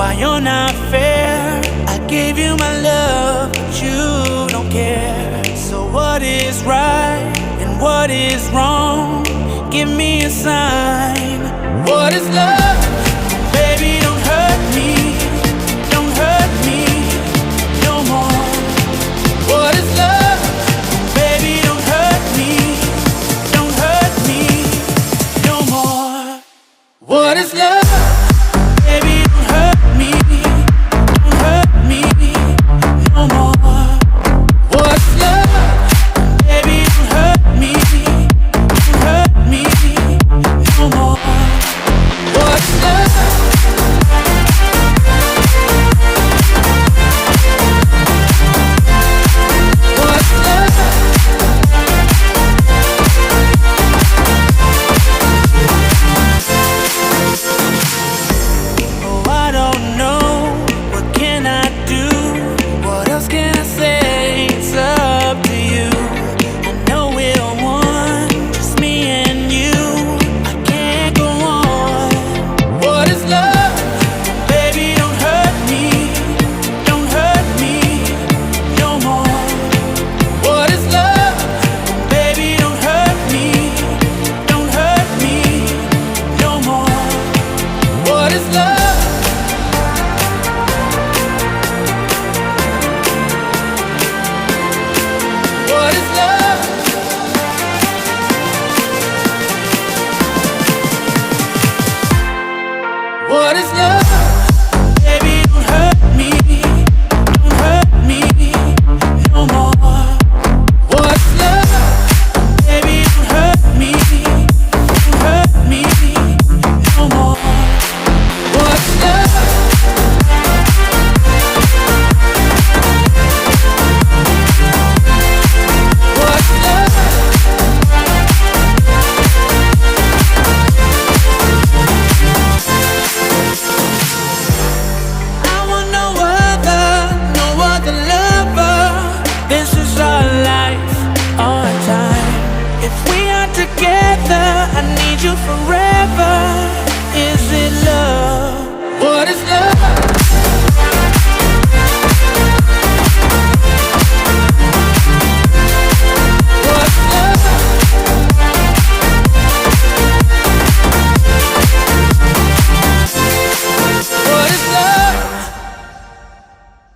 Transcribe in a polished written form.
Why you're not fair? I gave you my love, but you don't care. So what is right and what is wrong? Give me a sign. What is love? Baby, don't hurt me. Don't hurt me no more. What is love? Baby, don't hurt me. Don't hurt me no more. What is love? Baby, don't hurt me. Don't hurt me no more. What's love? Baby, don't hurt me. Don't hurt me no more. What's love? What's love? Oh, I don't know. What can I do? What else can I say? It's up to you. I know we're one, just me and you. I can't go on. What is love? Baby, don't hurt me. Don't hurt me no more. What is love? Baby, don't hurt me. Don't hurt me no more. What is love? What is love? What is love?